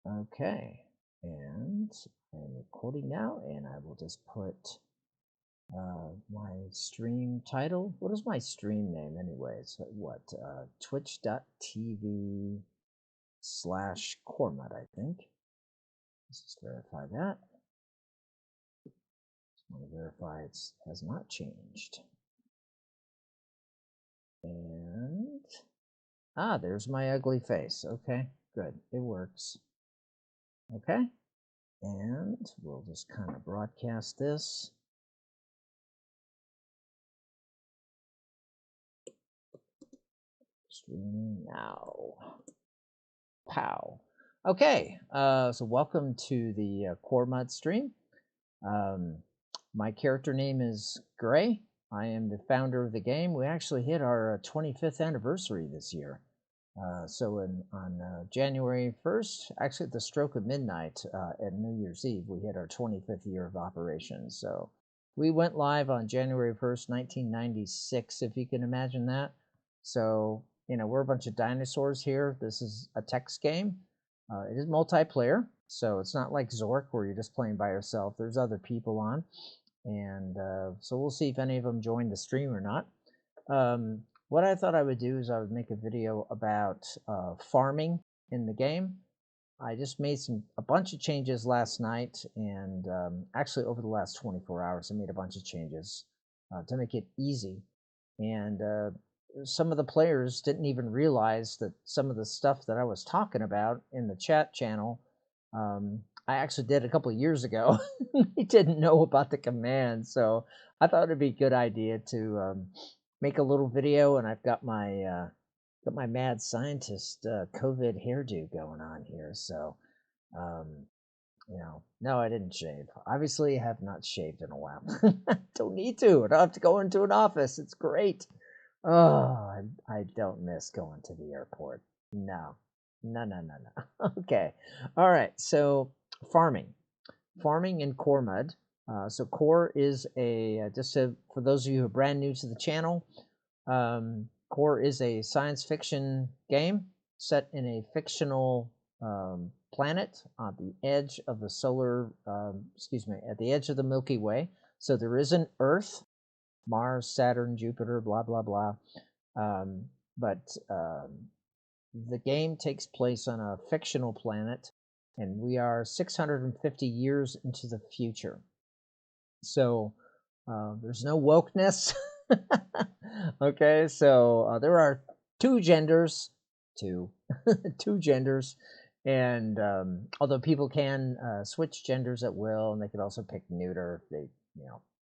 Okay, and I'm recording now, and I will just put my stream title. What is my stream name anyway? It's what, twitch.tv/coremud, I think. Let's just verify that. Just want to verify it has not changed. And there's my ugly face. Okay, good, it works. Okay, and we'll just kind of broadcast this. Streaming now. Pow. Okay, so welcome to the coremud stream. My character name is Gray. I am the founder of the game. We actually hit our 25th anniversary this year. So on January 1st, actually at the stroke of midnight at New Year's Eve, we hit our 25th year of operations. So we went live on January 1st, 1996, if you can imagine that. So, you know, we're a bunch of dinosaurs here. This is a text game. It is multiplayer, so it's not like Zork where you're just playing by yourself. There's other people on, and so we'll see if any of them join the stream or not. What I thought I would do is I would make a video about farming in the game. I just made a bunch of changes last night, and actually over the last 24 hours, I made a bunch of changes to make it easy. And some of the players didn't even realize that some of the stuff that I was talking about in the chat channel, I actually did a couple of years ago. They didn't know about the command, so I thought it'd be a good idea to make a little video. And I've got my mad scientist COVID hairdo going on here. So, you know, no, I didn't shave. Obviously, I have not shaved in a while. Don't need to. I don't have to go into an office. It's great. Oh, I don't miss going to the airport. No, no, no, no, no. Okay. All right. So farming in coremud. So core is for those of you who are brand new to the channel, core is a science fiction game set in a fictional planet on the edge of the at the edge of the Milky Way. So there is an Earth, Mars, Saturn, Jupiter, blah, blah, blah. But the game takes place on a fictional planet, and we are 650 years into the future. So there's no wokeness. Okay, so there are two genders, two genders, and although people can switch genders at will, and they can also pick neuter if they,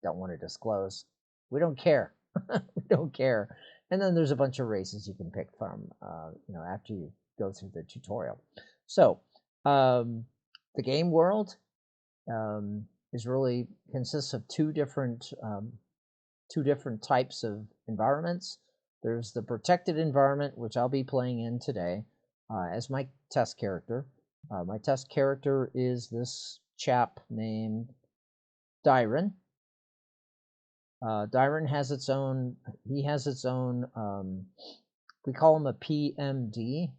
don't want to disclose. We don't care. We don't care. And then there's a bunch of races you can pick from, after you go through the tutorial. So the game world is really consists of two different types of environments. There's the protected environment, which I'll be playing in today as my test character. My test character is this chap named Dyron. Dyron has its own, we call him a PMD,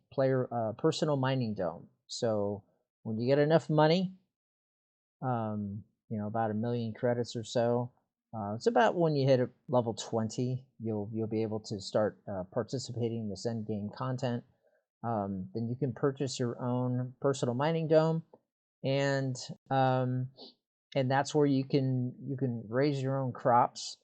personal mining dome. So when you get enough money, about 1 million credits or so, it's about when you hit level 20, you'll be able to start participating in this end game content. Then you can purchase your own personal mining dome, and that's where you can raise your own crops.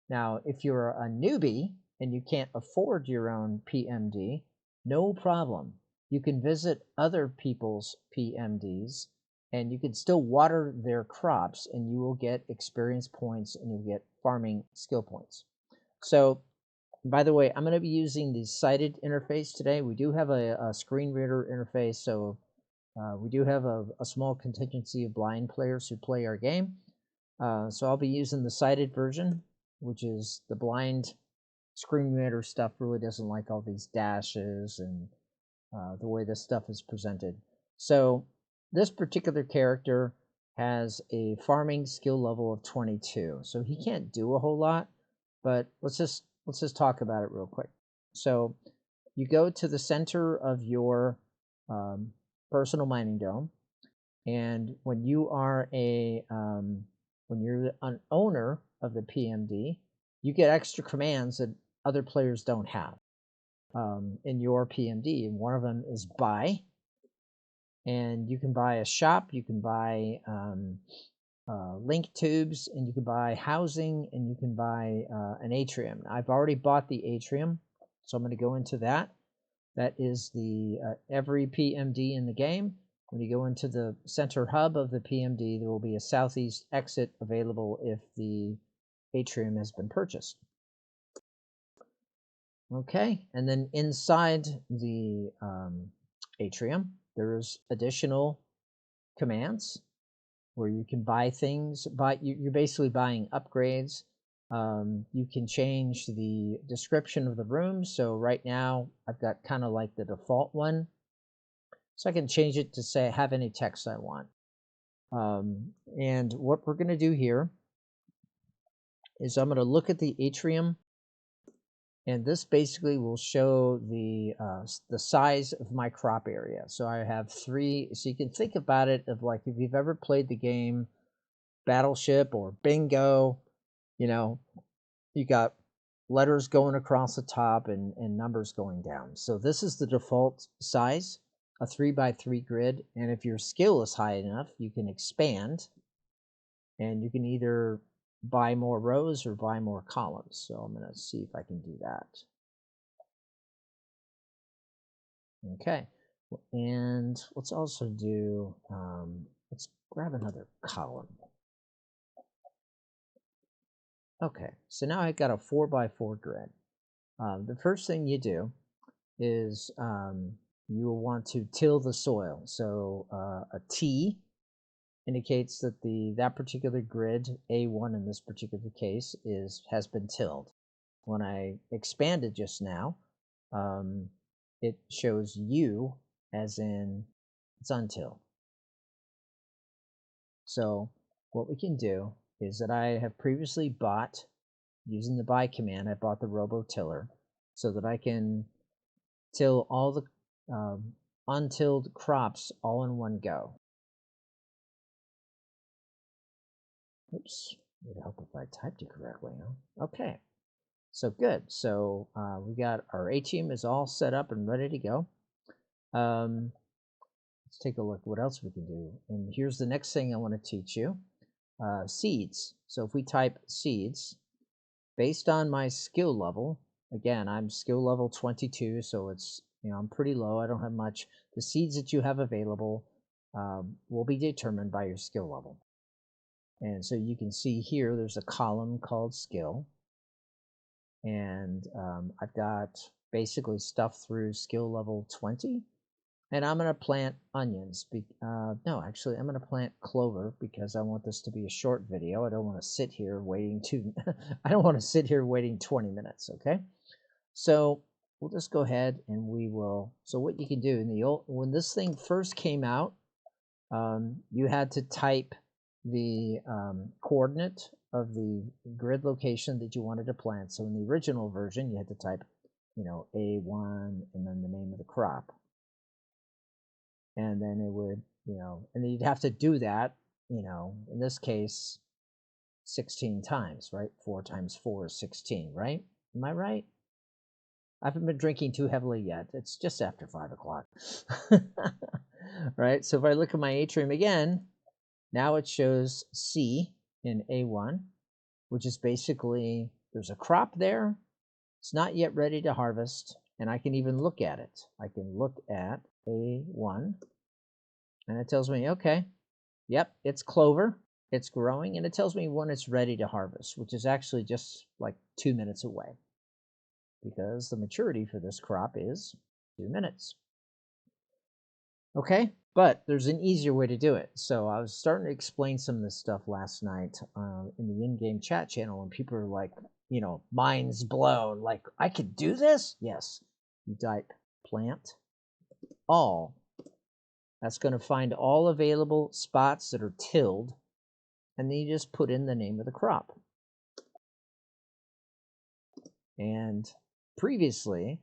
Now, if you're a newbie and you can't afford your own PMD, no problem. You can visit other people's PMDs, and you can still water their crops, and you will get experience points, and you'll get farming skill points. So, by the way, I'm going to be using the sighted interface today. We do have a screen reader interface, so we do have a small contingency of blind players who play our game. So I'll be using the sighted version, which is the blind screen reader stuff really doesn't like all these dashes and the way this stuff is presented. So this particular character has a farming skill level of 22. So he can't do a whole lot, but let's just talk about it real quick. So you go to the center of your personal mining dome. And when you are when you're an owner of the PMD, you get extra commands that other players don't have in your PMD. And one of them is buy. And you can buy a shop, you can buy link tubes, and you can buy housing, and you can buy an atrium. I've already bought the atrium, so I'm going to go into that. That is the every PMD in the game. When you go into the center hub of the PMD, there will be a southeast exit available if the atrium has been purchased. Okay, and then inside the atrium, there's additional commands where you can buy things. You're basically buying upgrades. You can change the description of the room. So right now I've got kind of like the default one. So I can change it to say have any text I want. And what we're going to do here is I'm going to look at the atrium, and this basically will show the size of my crop area. So I have 3. So you can think about it of like if you've ever played the game Battleship or Bingo, you know, you got letters going across the top and numbers going down. So this is the default size, a 3x3 grid. And if your skill is high enough, you can expand, and you can either buy more rows or buy more columns. So I'm going to see if I can do that. Okay, and let's also do, let's grab another column. Okay, so now I've got a 4x4 grid. The first thing you do is you will want to till the soil. So a T indicates that that particular grid, A1 in this particular case, has been tilled. When I expanded just now, it shows U as in it's untilled. So what we can do is that I have previously bought, using the buy command, I bought the robotiller so that I can till all the untilled crops all in one go. Oops, it would help if I typed it correctly, huh? Okay, so good. So we got our atrium is all set up and ready to go. Let's take a look what else we can do. And here's the next thing I want to teach you. Seeds. So if we type seeds, based on my skill level, again, I'm skill level 22, so it's, I'm pretty low. I don't have much. The seeds that you have available will be determined by your skill level. And so you can see here, there's a column called skill. And I've got basically stuff through skill level 20. And I'm going to plant onions. No, actually, I'm going to plant clover because I want this to be a short video. I don't want to sit here waiting I don't want to sit here waiting 20 minutes, okay? So we'll just go ahead and we will. So what you can do when this thing first came out, you had to type the coordinate of the grid location that you wanted to plant. So in the original version, you had to type, A1 and then the name of the crop. And then it would, and then you'd have to do that, in this case, 16 times, right? 4 times 4 is 16, right? Am I right? I haven't been drinking too heavily yet. It's just after 5 o'clock. Right? So if I look at my atrium again, now it shows C in A1, which is basically, there's a crop there. It's not yet ready to harvest, and I can even look at it. I can look at A1, and it tells me, okay, yep, it's clover. It's growing, and it tells me when it's ready to harvest, which is actually just like 2 minutes away, because the maturity for this crop is 2 minutes. Okay, but there's an easier way to do it. So I was starting to explain some of this stuff last night in the in-game chat channel, and people are like, minds blown. Like, I could do this? Yes. You type plant all. That's going to find all available spots that are tilled, and then you just put in the name of the crop. And previously,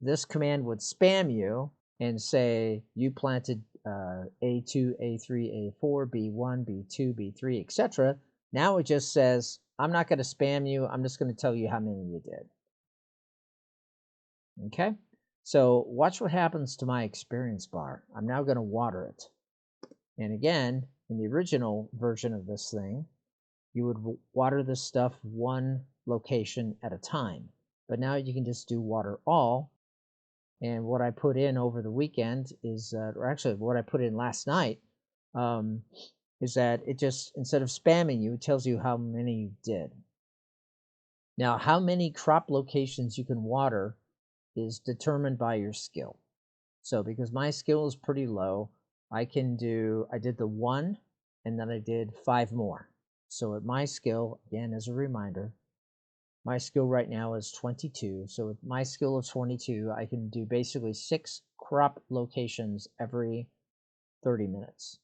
this command would spam you, and say you planted A2, A3, A4, B1, B2, B3, etc. Now it just says, I'm not going to spam you. I'm just going to tell you how many you did. Okay, so watch what happens to my experience bar. I'm now going to water it. And again, in the original version of this thing, you would water this stuff one location at a time. But now you can just do water all. And what I put in over the weekend is, or actually what I put in last night, is that it just, instead of spamming you, it tells you how many you did. Now, how many crop locations you can water is determined by your skill. So because my skill is pretty low, I did the 1, and then I did 5 more. So at my skill, again, as a reminder, my skill right now is 22. So with my skill of 22, I can do basically 6 crop locations every 30 minutes.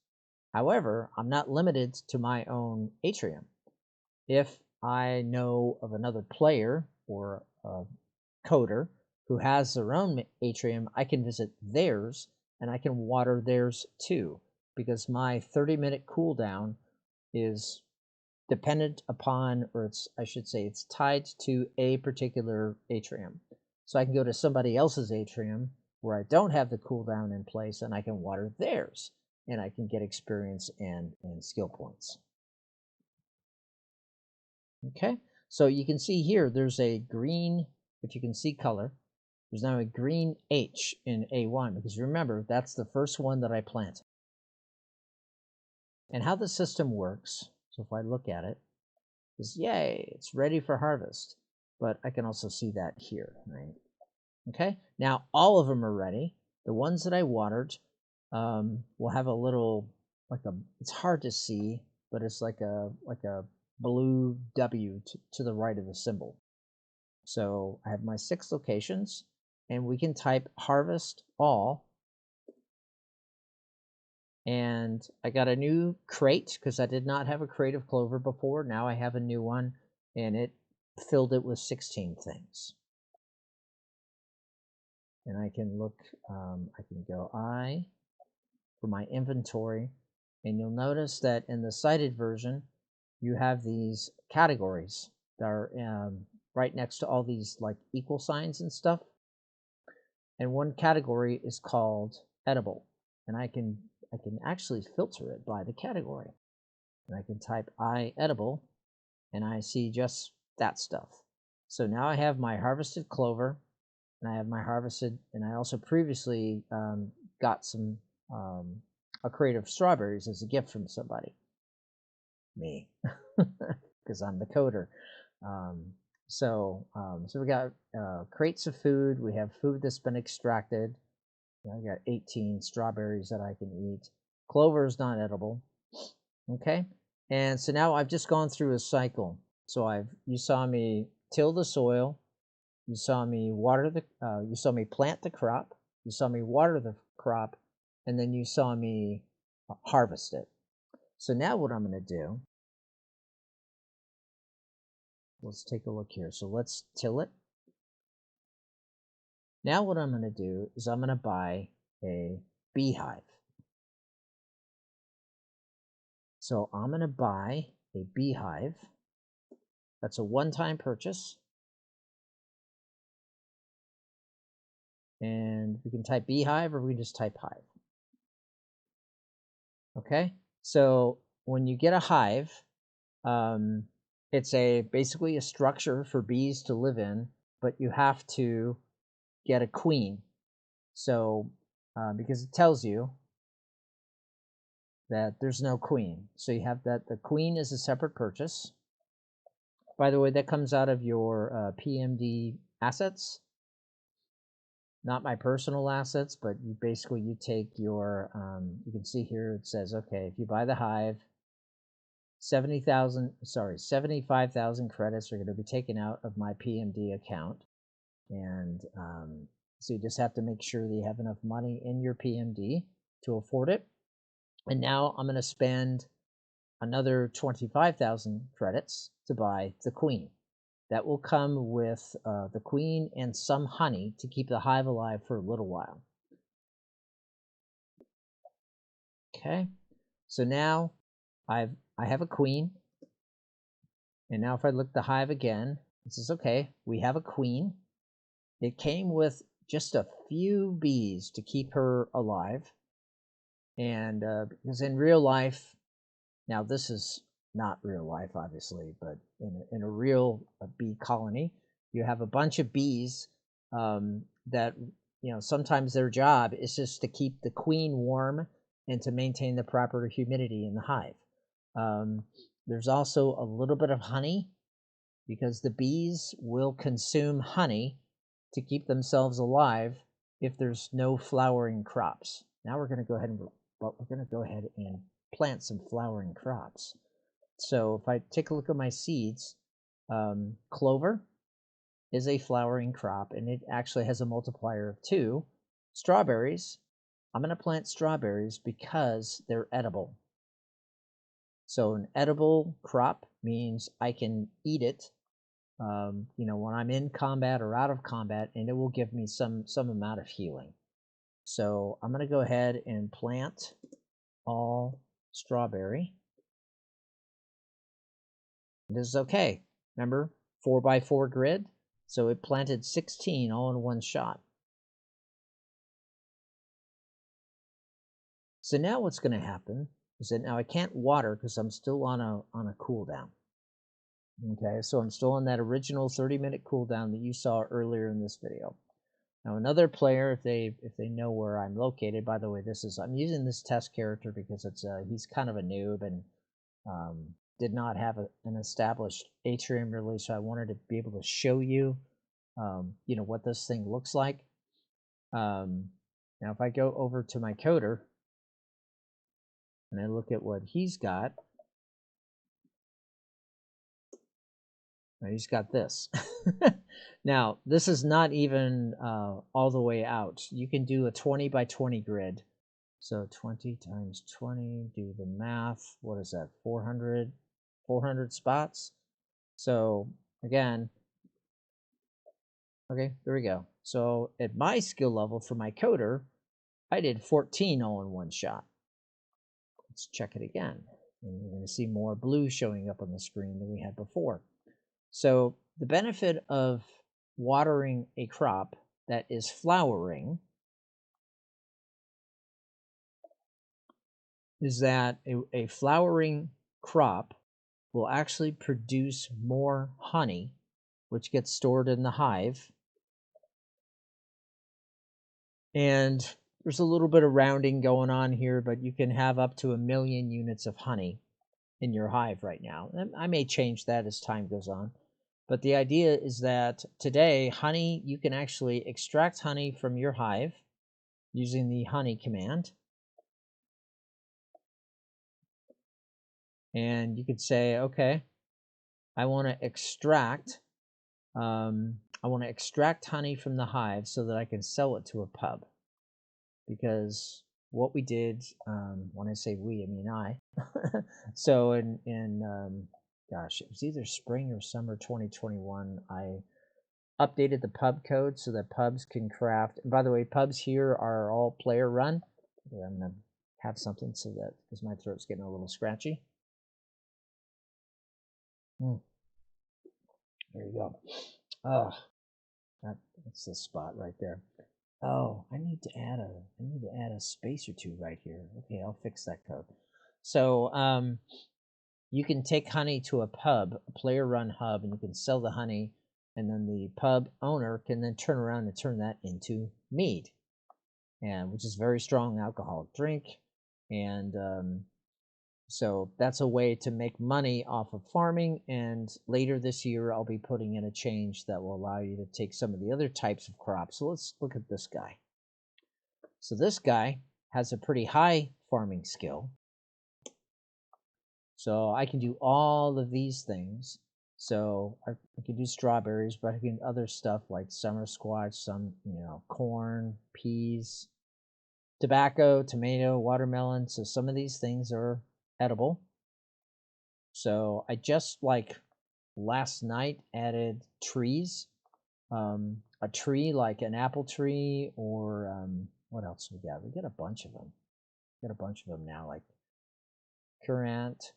However, I'm not limited to my own atrium. If I know of another player or a coder who has their own atrium, I can visit theirs and I can water theirs too, because my 30-minute cooldown is dependent upon, or I should say it's tied to a particular atrium. So I can go to somebody else's atrium where I don't have the cooldown in place and I can water theirs and I can get experience and skill points. Okay, so you can see here there's a green, if you can see color, there's now a green H in A1, because remember, that's the first one that I planted. And how the system works, so if I look at it, is yay, it's ready for harvest. But I can also see that here, right? Okay, now all of them are ready. The ones that I watered will have a little, it's hard to see, but it's like a blue W to the right of the symbol. So I have my 6 locations, and we can type harvest all. And I got a new crate because I did not have a crate of clover before. Now I have a new one, and it filled it with 16 things. And I can look, I can go I for my inventory, and you'll notice that in the cited version, you have these categories that are right next to all these like equal signs and stuff. And one category is called edible, and I can actually filter it by the category. And I can type I edible, and I see just that stuff. So now I have my harvested clover, and I have my harvested, and I also previously got some a crate of strawberries as a gift from somebody. Me, because I'm the coder. So we got crates of food. We have food that's been extracted. I got 18 strawberries that I can eat. Clover is not edible. Okay, and so now I've just gone through a cycle. So you saw me till the soil, you saw me you saw me plant the crop, you saw me water the crop, and then you saw me harvest it. So now what I'm going to do, let's take a look here. So let's till it. Now what I'm going to do is I'm going to buy a beehive. So I'm going to buy a beehive. That's a one-time purchase. And we can type beehive, or we can just type hive. Okay, so when you get a hive, it's basically a structure for bees to live in, but you have to get a queen. So because it tells you that there's no queen, so you have that the queen is a separate purchase. By the way, that comes out of your PMD assets, not my personal assets, but you take your, you can see here it says, okay, if you buy the hive, 75,000 credits are going to be taken out of my PMD account. And so you just have to make sure that you have enough money in your PMD to afford it. And now I'm going to spend another 25,000 credits to buy the queen. That will come with the queen and some honey to keep the hive alive for a little while. Okay, so now I have a queen, and now if I look the hive again, it says, okay, we have a queen. It came with just a few bees to keep her alive. And because in real life, now this is not real life, obviously, but in a real bee colony, you have a bunch of bees that, sometimes their job is just to keep the queen warm and to maintain the proper humidity in the hive. There's also a little bit of honey, because the bees will consume honey to keep themselves alive if there's no flowering crops. Now we're going to go ahead and plant some flowering crops. So if I take a look at my seeds, clover is a flowering crop, and it actually has a multiplier of 2. Strawberries, I'm going to plant strawberries because they're edible. So an edible crop means I can eat it, when I'm in combat or out of combat, and it will give me some amount of healing. So I'm going to go ahead and plant all strawberry. This is okay. Remember, 4x4 grid. So it planted 16 all in one shot. So now what's going to happen is that now I can't water because I'm still on a cooldown. Okay, so I'm still on that original 30-minute cooldown that you saw earlier in this video. Now another player, if they know where I'm located, by the way, I'm using this test character because he's kind of a noob and did not have an established atrium really, so I wanted to be able to show you, what this thing looks like. Now if I go over to my coder and I look at what he's got, now he's got this. Now this is not even all the way out. You can do a 20x20 grid. So 20 times 20, do the math. What is that? 400 spots. So again, okay, there we go. So at my skill level for my coder, I did 14 all in one shot. Let's check it again. And you're going to see more blue showing up on the screen than we had before. So the benefit of watering a crop that is flowering is that a flowering crop will actually produce more honey, which gets stored in the hive. And there's a little bit of rounding going on here, but you can have up to 1 million units of honey in your hive right now. And I may change that as time goes on. But the idea is that today, honey, you can actually extract honey from your hive using the honey command. And you could say, okay, I want to extract honey from the hive so that I can sell it to a pub. Because what we did, when I say we, I mean I. So gosh, it was either spring or summer 2021, I updated the pub code so that pubs can craft. And by the way, pubs here are all player run. I'm going to have something so that, because my throat's getting a little scratchy. There you go. Oh, that's the spot right there. Oh, I need to add a space or two right here. Okay, I'll fix that code. So you can take honey to a pub, a player-run hub, and you can sell the honey, and then the pub owner can then turn around and turn that into mead, and which is a very strong alcoholic drink. And so that's a way to make money off of farming. And later this year, I'll be putting in a change that will allow you to take some of the other types of crops. So let's look at this guy. So this guy has a pretty high farming skill. So I can do all of these things. So I can do strawberries, but I can do other stuff like summer squash, some, corn, peas, tobacco, tomato, watermelon. So some of these things are edible. So I just last night added trees, a tree like an apple tree, or what else we got? We got a bunch of them. got a bunch of them now, like currant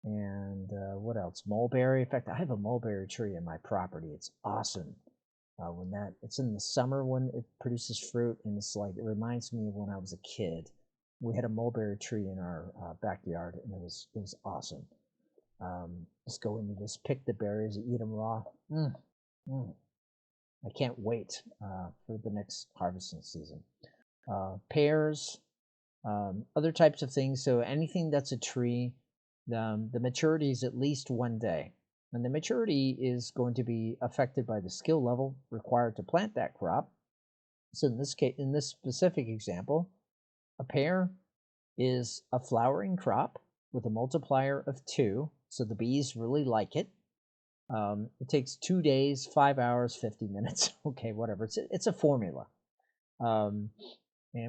and what else? Mulberry. In fact, I have a mulberry tree in my property. It's awesome. It's in the summer when it produces fruit, and it's like, it reminds me of when I was a kid. We had a mulberry tree in our backyard, and it was awesome. Just go in and just pick the berries and eat them raw. I can't wait for the next harvesting season. Pears, other types of things. So anything that's a tree, the maturity is at least 1 day. And the maturity is going to be affected by the skill level required to plant that crop. So in this case, in this specific example, a pear is a flowering crop with a multiplier of 2. So the bees really like it. It takes 2 days, 5 hours, 50 minutes. Okay, whatever. It's a formula. And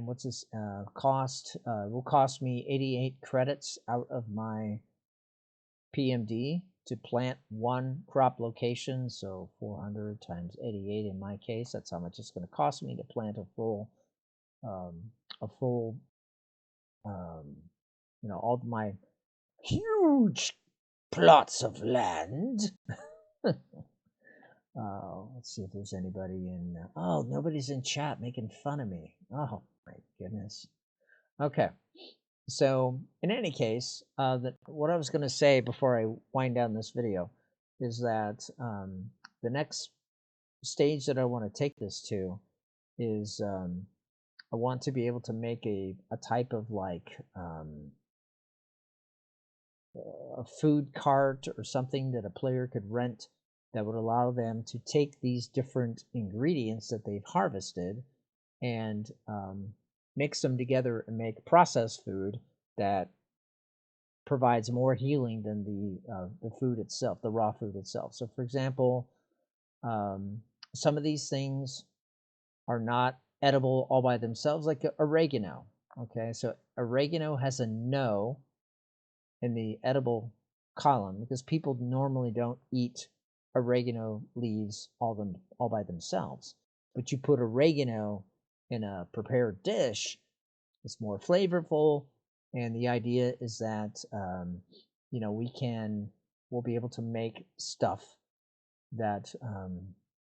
what's this cost? It will cost me 88 credits out of my PMD to plant 1 crop location. So 400 times 88 in my case. That's how much it's going to cost me to plant a full, all my huge plots of land. Let's see if there's anybody in. Oh, nobody's in chat making fun of me. Oh my goodness. Okay. So in any case, what I was going to say before I wind down this video is that the next stage that I want to take this to is I want to be able to make a type of like a food cart or something that a player could rent that would allow them to take these different ingredients that they've harvested and mix them together and make processed food that provides more healing than the food itself, the raw food itself. So, for example, some of these things are not edible all by themselves, like oregano. Okay, so oregano has a no in the edible column because people normally don't eat oregano leaves all by themselves. But you put oregano in a prepared dish, it's more flavorful, and the idea is that we'll be able to make stuff that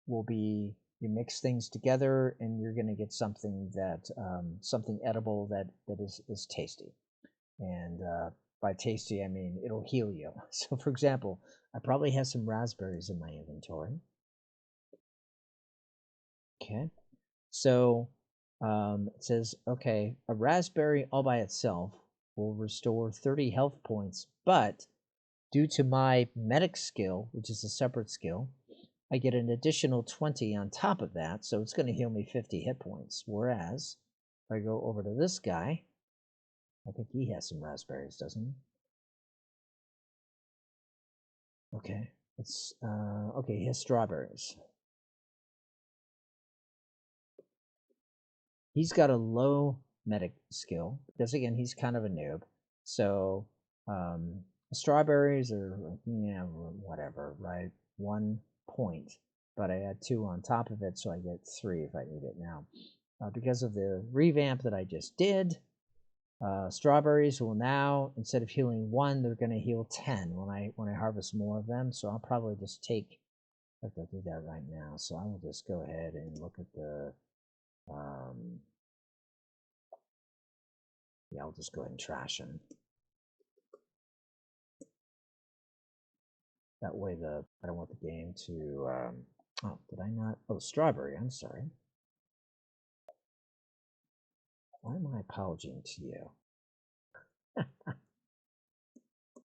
will be, you mix things together and you're going to get something that something edible that is tasty. And by tasty, I mean it'll heal you. So, for example, I probably have some raspberries in my inventory. Okay, so it says, okay, a raspberry all by itself will restore 30 health points, but due to my medic skill, which is a separate skill, I get an additional 20 on top of that, so it's going to heal me 50 hit points. Whereas, if I go over to this guy, I think he has some raspberries, doesn't he? Okay, okay, he has strawberries. He's got a low medic skill because, again, he's kind of a noob. So strawberries are, whatever, right? 1 point, but I add 2 on top of it, so I get 3 if I need it now. Because of the revamp that I just did, strawberries will now, instead of healing 1, they're going to heal 10 when I harvest more of them. So I'll probably just take. I have to do that right now. So I will just go ahead and look at the. Yeah, I'll just go ahead and trash them. That way, I don't want the game to. Oh, did I not? Oh, strawberry. I'm sorry. Why am I apologizing to you?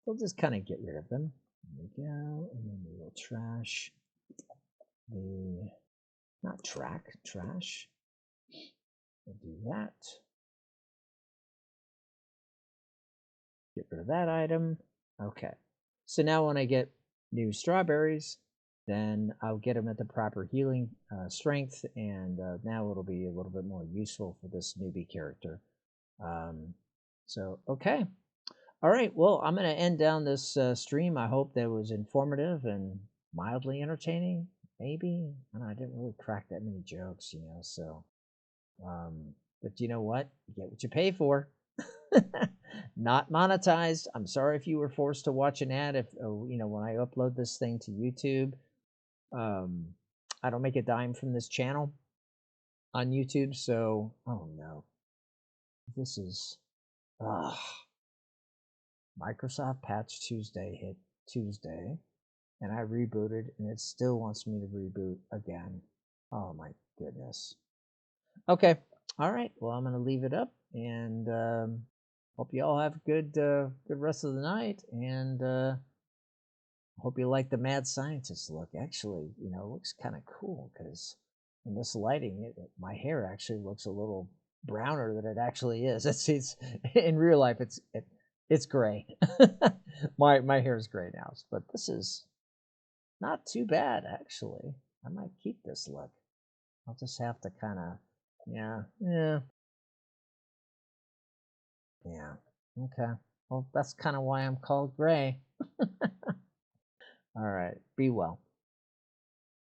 We'll just kind of get rid of them. There we go, and then we will trash the. Not trash. We'll do that. Get rid of that item. Okay. So now when I get new strawberries, then I'll get them at the proper healing strength, and now it'll be a little bit more useful for this newbie character. Okay. All right. Well, I'm going to end down this stream. I hope that was informative and mildly entertaining. Maybe. I don't know, I didn't really crack that many jokes, so. But you know what? You get what you pay for. Not monetized. I'm sorry if you were forced to watch an ad. If when I upload this thing to YouTube, um, I don't make a dime from this channel on YouTube. So, oh no, this is Microsoft Patch Tuesday hit Tuesday, and I rebooted, and it still wants me to reboot again. Oh my goodness. Okay. All right. Well, I'm gonna leave it up, and hope you all have a good rest of the night, and hope you like the mad scientist look. Actually, it looks kind of cool because in this lighting, my hair actually looks a little browner than it actually is. It's in real life, it's gray. My hair is gray now, but this is not too bad actually. I might keep this look. I'll just have to kind of, yeah. Yeah. Okay. Well, that's kind of why I'm called Gray. All right. Be well.